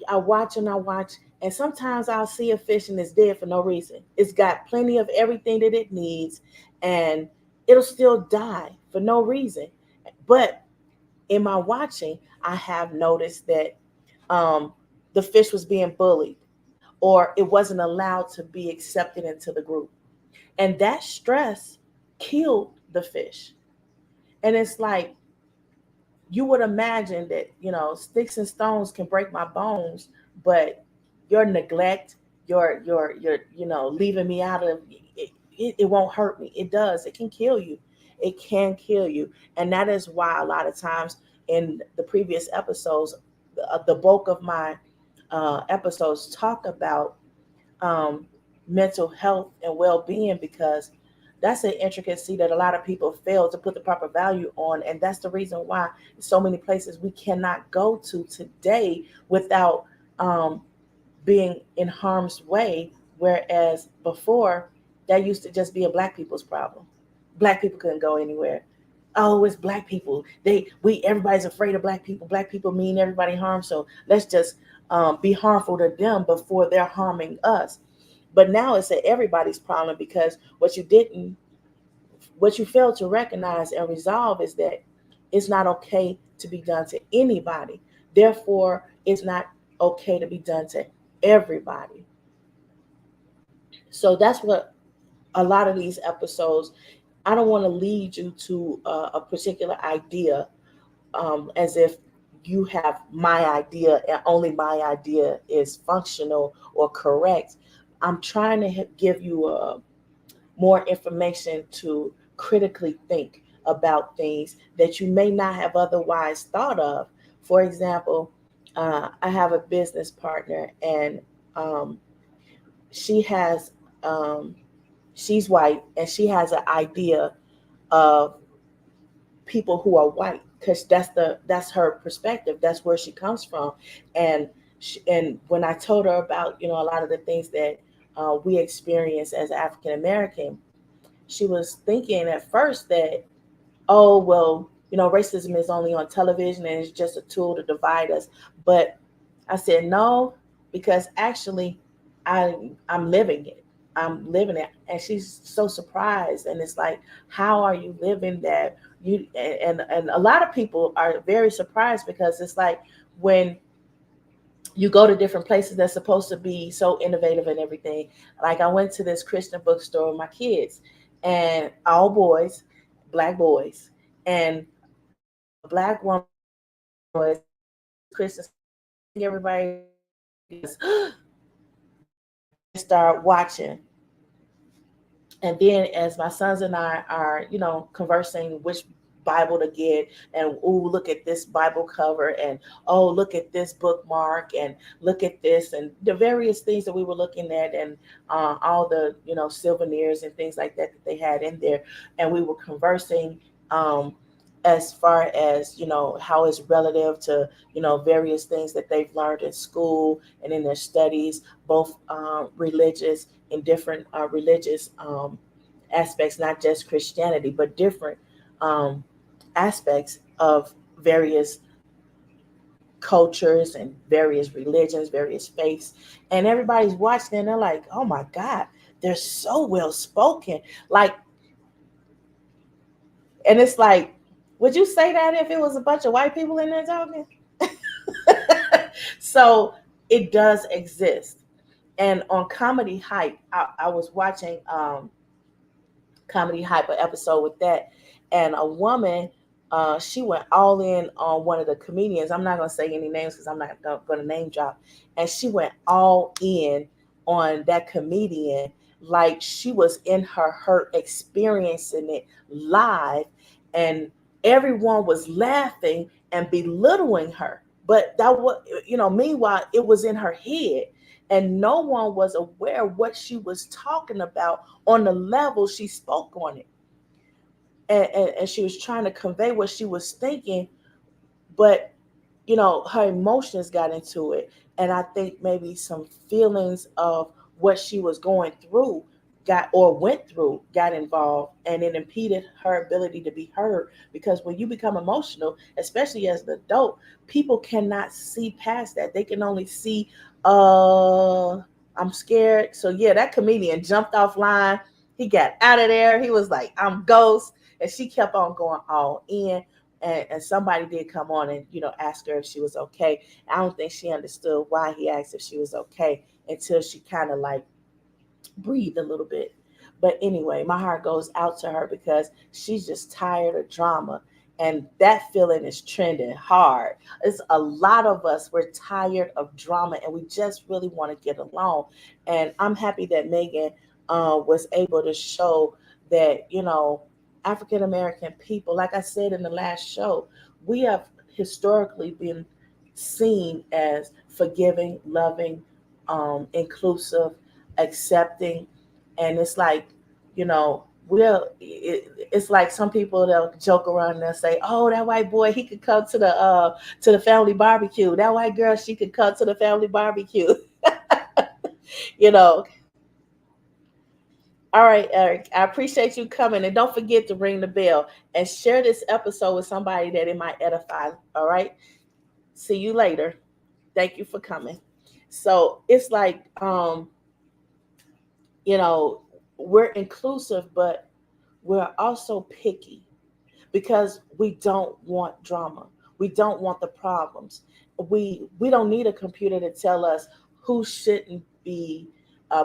I watch and I watch, and sometimes I'll see a fish and it's dead for no reason. It's got plenty of everything that it needs, and it'll still die for no reason. But in my watching, I have noticed that um, the fish was being bullied, or it wasn't allowed to be accepted into the group, and that stress killed the fish. And it's like, you would imagine that, sticks and stones can break my bones, but your neglect, your leaving me out of it won't hurt me. It does. It can kill you. It can kill you. And that is why a lot of times in the previous episodes, the bulk of my episodes talk about um, mental health and well-being, because that's an intricacy that a lot of people fail to put the proper value on. And that's the reason why so many places we cannot go to today without um, being in harm's way. Whereas before, that used to just be a black people's problem. Black people couldn't go anywhere. Oh, it's black people. Everybody's afraid of black people. Black people mean everybody harm. So let's just be harmful to them before they're harming us. But now it's everybody's problem, because what you fail to recognize and resolve is that it's not okay to be done to anybody. Therefore, it's not okay to be done to everybody. So that's what a lot of these episodes, I don't want to lead you to a particular idea, as if you have my idea and only my idea is functional or correct. I'm trying to give you more information to critically think about things that you may not have otherwise thought of. For example, I have a business partner, and um, she has she's white, and she has an idea of people who are white, because that's her perspective. That's where she comes from. And when I told her about a lot of the things that we experience as African American, she was thinking at first that, oh, well, racism is only on television and it's just a tool to divide us. But I said no, because actually I'm living it. I'm living it. And she's so surprised. And it's like, how are you living that? And a lot of people are very surprised, because it's like, when you go to different places that's supposed to be so innovative and everything. Like, I went to this Christian bookstore with my kids, and all boys, black boys, and a black woman was Christian. Everybody start watching. And then as my sons and I are, conversing which Bible to get, and oh, look at this Bible cover, and oh, look at this bookmark, and look at this, and the various things that we were looking at, and all the souvenirs and things like that they had in there, and we were conversing as far as how it's relative to various things that they've learned in school and in their studies, both religious and different religious aspects, not just Christianity, but different um, aspects of various cultures and various religions, various faiths. And everybody's watching and they're like, oh my God, they're so well spoken. Like, and it's like, would you say that if it was a bunch of white people in there talking? So it does exist. And on Comedy Hype, I was watching Comedy Hype, an episode with that, and a woman, she went all in on one of the comedians. I'm not gonna say any names because I'm not gonna name drop. And she went all in on that comedian, like she was in her experiencing it live, and everyone was laughing and belittling her. But that was, meanwhile, it was in her head, and no one was aware what she was talking about on the level she spoke on it. And she was trying to convey what she was thinking, but her emotions got into it. And I think maybe some feelings of what she was going through went through got involved, and it impeded her ability to be heard. Because when you become emotional, especially as an adult, people cannot see past that. They can only see, uh I'm scared. So yeah, that comedian jumped off line. He got out of there. He was like, I'm ghost. And she kept on going all in. And somebody did come on and ask her if she was okay. I don't think she understood why he asked if she was okay until she kind of like breathed a little bit. But anyway, my heart goes out to her because she's just tired of drama. And that feeling is trending hard. It's a lot of us, we're tired of drama and we just really want to get along. And I'm happy that Megan was able to show that, African American people, like I said in the last show, we have historically been seen as forgiving, loving, inclusive, accepting. And it's like, it's like some people, they'll joke around and they'll say, oh, that white boy, he could come to the family barbecue. That white girl, she could come to the family barbecue. you know all right, Eric, I appreciate you coming, and don't forget to ring the bell and share this episode with somebody that it might edify. All right, see you later. Thank you for coming. So it's like, you know we're inclusive, but we're also picky because we don't want drama. We don't want the problems. We don't need a computer to tell us who shouldn't be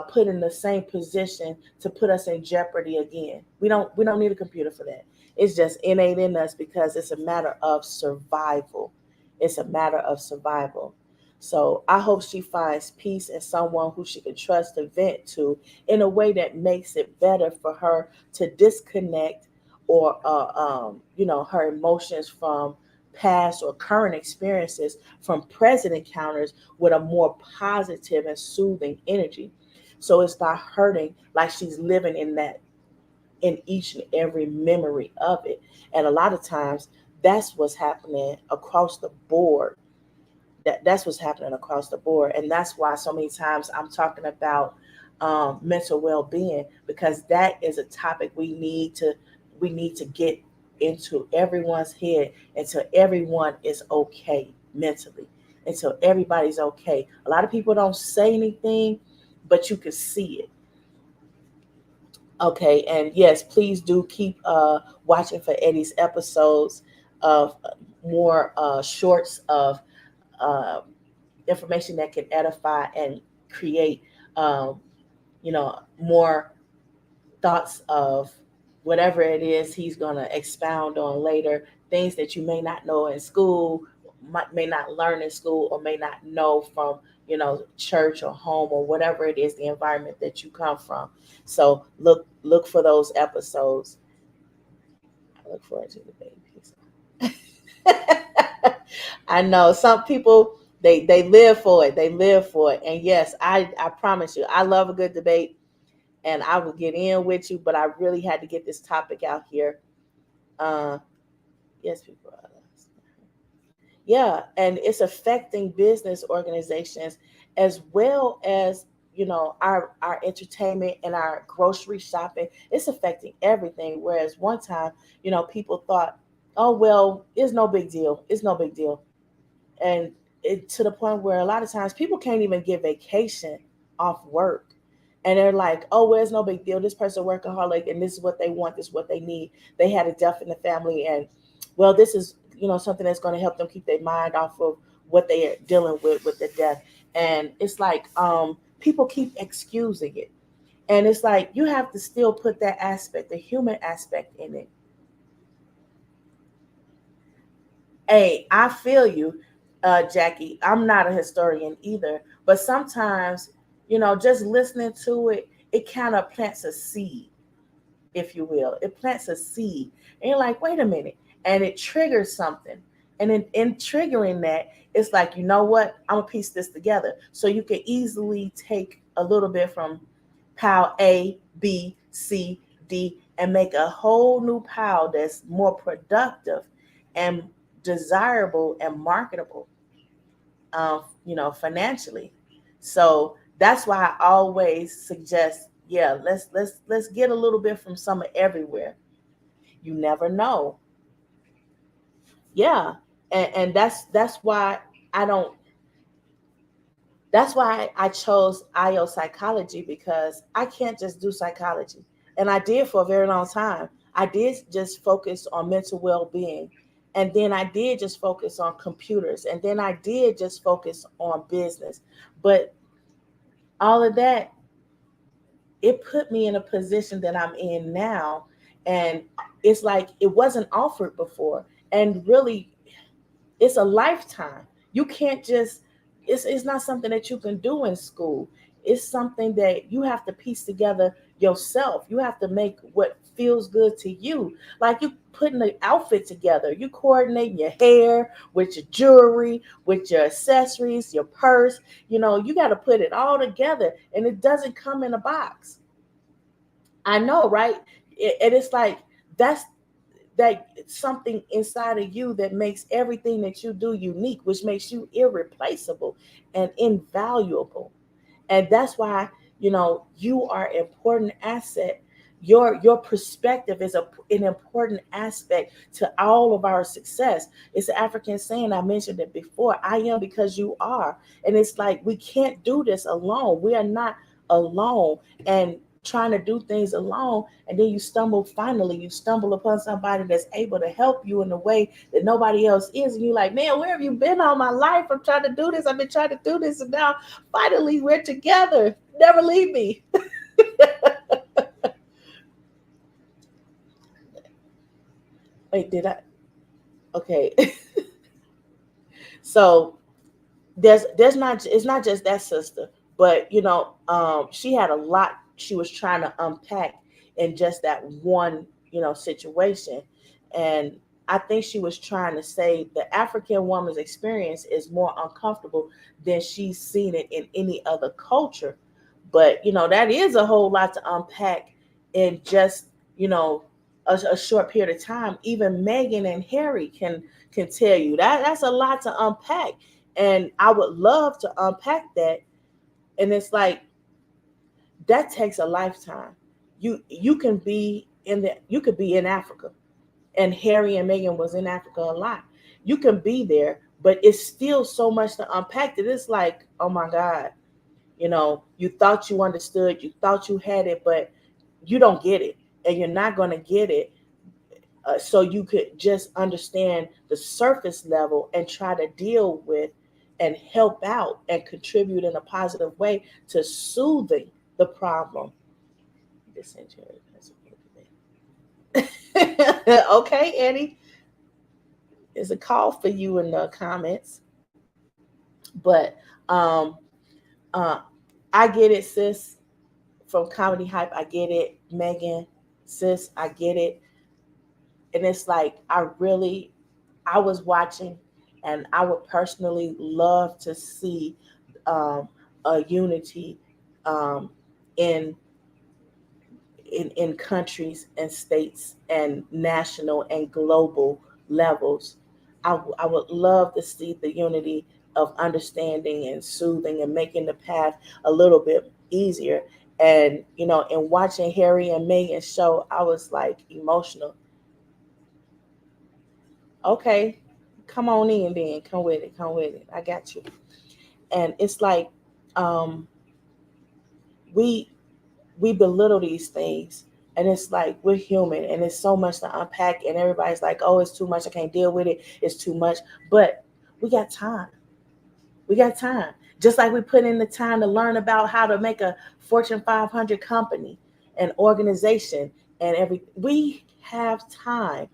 put in the same position to put us in jeopardy again. We don't need a computer for that. It's just innate in us because it's a matter of survival. It's a matter of survival. So I hope she finds peace in someone who she can trust to vent to in a way that makes it better for her to disconnect, or her emotions from past or current experiences from present encounters with a more positive and soothing energy, so it's not hurting like she's living in that, in each and every memory of it. And a lot of times that's what's happening across the board. That's what's happening across the board, and that's why so many times I'm talking about mental well-being, because that is a topic we need to get into everyone's head until everyone is okay mentally, until everybody's okay. A lot of people don't say anything, but you can see it. Okay, and yes, please do keep watching for Eddie's episodes of more shorts of uh, information that can edify and create, um, more thoughts of whatever it is he's going to expound on later, things that you may not know in school, may not learn in school, or may not know from church or home or whatever it is, the environment that you come from. So look for those episodes. I look forward to the babies. I know some people, they live for it. They live for it. And yes, I promise you, I love a good debate, and I will get in with you, but I really had to get this topic out here. Uh, yes, people. Yeah, and it's affecting business organizations as well as our entertainment and our grocery shopping. It's affecting everything. Whereas one time, people thought, oh well, it's no big deal. It's no big deal. And to the point where a lot of times people can't even get vacation off work, and they're like, oh well, it's no big deal, this person workaholic and this is what they want, this is what they need, they had a death in the family, and well, this is something that's going to help them keep their mind off of what they are dealing with the death. And it's like, people keep excusing it. And it's like you have to still put that aspect, the human aspect in it. Hey, I feel you, Jackie. I'm not a historian either, but sometimes, just listening to it, it kind of plants a seed, if you will. It plants a seed. And you're like, wait a minute. And it triggers something. And in triggering that, it's like, you know what? I'm going to piece this together. So you can easily take a little bit from pile A, B, C, D, and make a whole new pile that's more productive and desirable and marketable, financially. So that's why I always suggest, yeah, let's get a little bit from some of everywhere. You never know. Yeah. And that's why I don't that's why I chose IO psychology, because I can't just do psychology. And I did for a very long time. I did just focus on mental well-being. And then I did just focus on computers. And then I did just focus on business. But all of that, it put me in a position that I'm in now. And it's like it wasn't offered before. And really, it's a lifetime. You can't just, it's not something that you can do in school. It's something that you have to piece together yourself. You have to make what feels good to you. Like you putting the outfit together, you coordinating your hair with your jewelry, with your accessories, your purse. You got to put it all together, and it doesn't come in a box. I know, right? And it's like that's that something inside of you that makes everything that you do unique, which makes you irreplaceable and invaluable. And that's why, you are an important asset. Your perspective is an important aspect to all of our success. It's an African saying, I mentioned it before, I am because you are. And it's like we can't do this alone. We are not alone. And trying to do things alone, and then you stumble upon somebody that's able to help you in a way that nobody else is, and you're like, man, where have you been all my life? I'm trying to do this, I've been trying to do this, and now finally we're together. Never leave me. Wait, did I? Okay. So there's not, it's not just that, sister, but she had a lot she was trying to unpack in just that one situation. And I think she was trying to say the African woman's experience is more uncomfortable than she's seen it in any other culture. But that is a whole lot to unpack in just a short period of time. Even Megan and Harry can tell you that that's a lot to unpack, and I would love to unpack that. And it's like that takes a lifetime. You could be in Africa, and Harry and Meghan was in Africa a lot. You can be there, but it's still so much to unpack that it's like, oh my God, you thought you understood, you thought you had it, but you don't get it, and you're not going to get it. So you could just understand the surface level and try to deal with and help out and contribute in a positive way to soothing the problem. Okay, Eddie, there's a call for you in the comments. But um, uh, I get it, sis. From Comedy Hype, I get it. Megan, sis, I get it. And it's like I was watching, and I would personally love to see um, a unity um, in in countries and states and national and global levels. I would love to see the unity of understanding and soothing and making the path a little bit easier. And in watching Harry and Meghan show, I was like emotional. Okay, come on in then. Come with it. Come with it. I got you. And it's like um, we we belittle these things, and it's like we're human, and it's so much to unpack, and everybody's like, oh, it's too much, I can't deal with it, it's too much. But we got time. We got time. Just like we put in the time to learn about how to make a Fortune 500 company, an organization, and everything. We have time.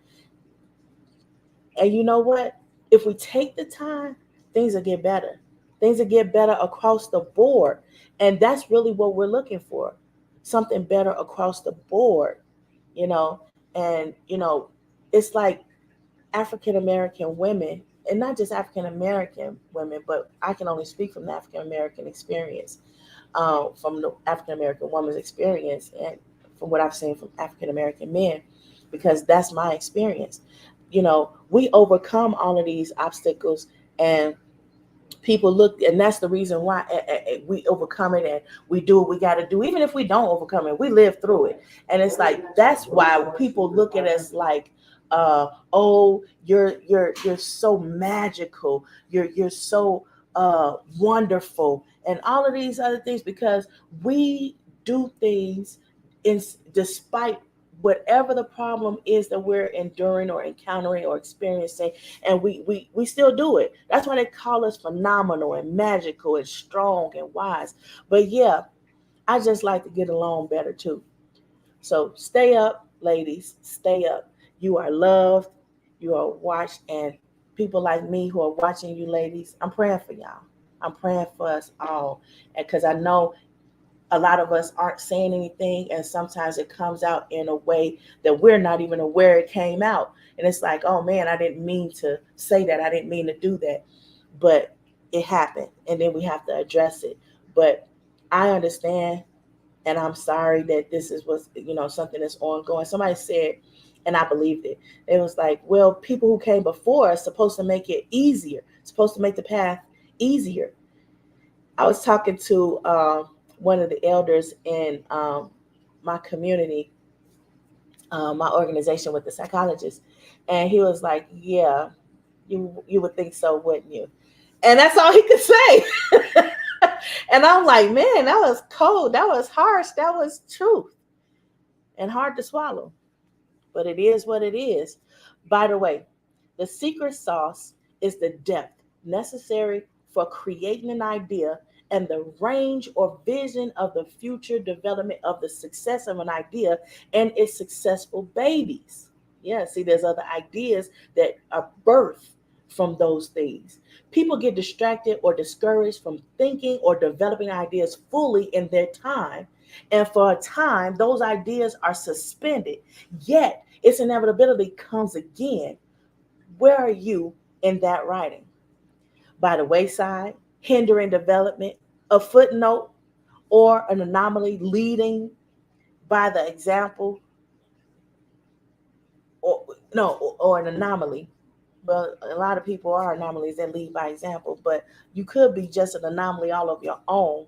And you know what? If we take the time, things will get better. Things will get better across the board. And that's really what we're looking for, something better across the board, you know. And, it's like African American women, and not just African American women, but I can only speak from the African American experience, from the African American woman's experience, and from what I've seen from African American men, because that's my experience. We overcome all of these obstacles, and people look, and that's the reason why we overcome it, and we do what we got to do. Even if we don't overcome it, we live through it. And it's like, that's why people look at us like, oh, you're so magical, you're so wonderful, and all of these other things, because we do things in despite whatever the problem is that we're enduring or encountering or experiencing, and we still do it. That's why they call us phenomenal and magical and strong and wise. But yeah, I just like to get along better too. So stay up, ladies, stay up. You are loved, you are watched, and people like me who are watching you, ladies, I'm praying for y'all. I'm praying for us all, and because I know a lot of us aren't saying anything, and sometimes it comes out in a way that we're not even aware it came out, and it's like, oh man, I didn't mean to say that, I didn't mean to do that, but it happened, and then we have to address it. But I understand, and I'm sorry that this is what's, something that's ongoing. Somebody said, and I believed it, it was like, well, people who came before us supposed to make it easier, supposed to make the path easier. I was talking to one of the elders in my community, my organization with the psychologist, and he was like, "Yeah, you would think so, wouldn't you?" And that's all he could say. And I'm like, "Man, that was cold. That was harsh. That was truth, and hard to swallow." But it is what it is. By the way, the secret sauce is the depth necessary for creating an idea and the range or vision of the future development of the success of an idea and its successful babies. Yeah, see, there's other ideas that are birthed from those things. People get distracted or discouraged from thinking or developing ideas fully in their time. And for a time, those ideas are suspended. Yet, its inevitability comes again. Where are you in that writing? By the wayside, hindering development, a footnote, or an anomaly leading by the example, or no, or an anomaly. Well, a lot of people are anomalies that lead by example, but you could be just an anomaly all of your own.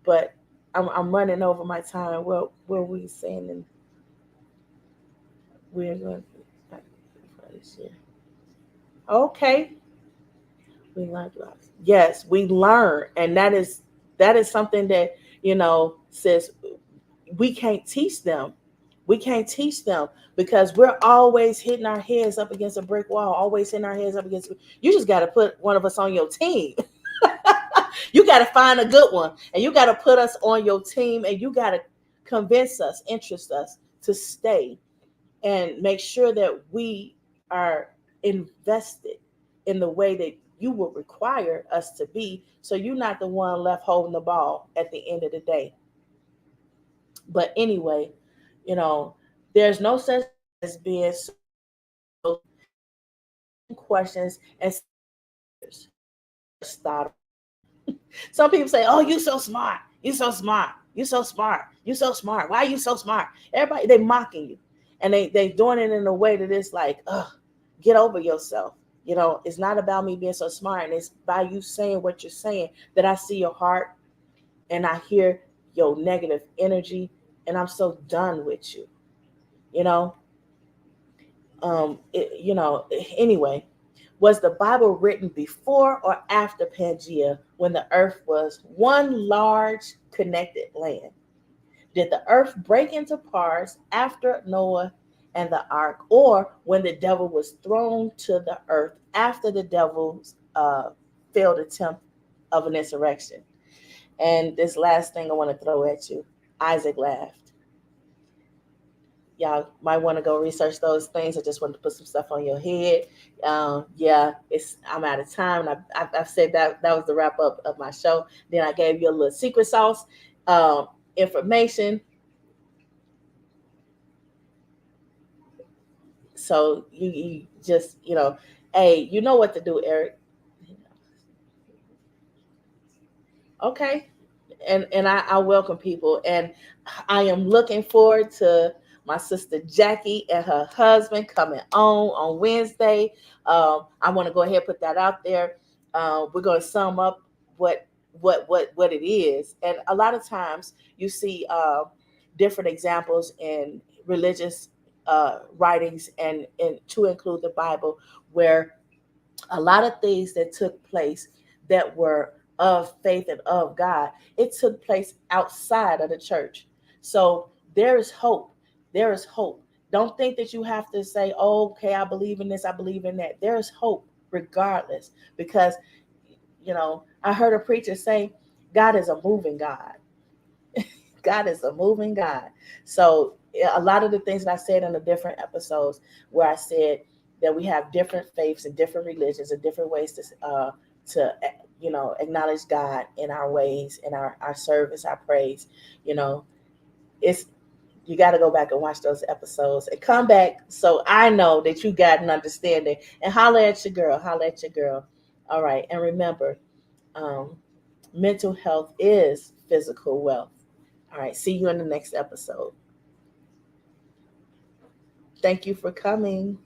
But I'm running over my time. Well, what were we saying? And we're going to this year. Okay, we learned lots. Yes, we learn, and that is something that, says we can't teach them. We can't teach them because we're always hitting our heads up against a brick wall, always hitting our heads up against. You just got to put one of us on your team. You got to find a good one, and you got to put us on your team, and you got to convince us, interest us to stay, and make sure that we are invested in the way that you would require us to be, so you're not the one left holding the ball at the end of the day. But anyway, you know, there's no such as being so questions and start. Some people say, "Oh, you so smart. You so smart. You so smart. You so smart. Why are you so smart?" Everybody, they mocking you, and they doing it in a way that it's like, "Ugh, get over yourself." It's not about me being so smart, and it's by you saying what you're saying that I see your heart and I hear your negative energy, and I'm so done with you. You know, anyway, was the Bible written before or after Pangea when the earth was one large connected land? Did the earth break into parts after Noah and the ark, or when the devil was thrown to the earth after the devil's failed attempt of an insurrection. And this last thing I want to throw at you, Isaac laughed. Y'all might want to go research those things. I just wanted to put some stuff on your head. Yeah, I'm out of time. I've said that was the wrap up of my show. Then I gave you a little secret sauce information. So you just, hey, you know what to do, Eric. Okay. And I welcome people, and I am looking forward to my sister Jackie and her husband coming on Wednesday. I want to go ahead and put that out there. We're going to sum up what what it is, and a lot of times you see different examples in religious writings, and to include the Bible, where a lot of things that took place that were of faith and of God, it took place outside of the church. So there is hope. There is hope. Don't think that you have to say, oh, okay, I believe in this, I believe in that. There is hope regardless, because, I heard a preacher say, God is a moving God. God is a moving God. So a lot of the things that I said in the different episodes, where I said that we have different faiths and different religions and different ways to acknowledge God in our ways, in our service, our praise. You know, it's you got to go back and watch those episodes and come back, so I know that you got an understanding, and holler at your girl. Holler at your girl. All right, and remember, um, mental health is physical wealth. All right. See you in the next episode. Thank you for coming.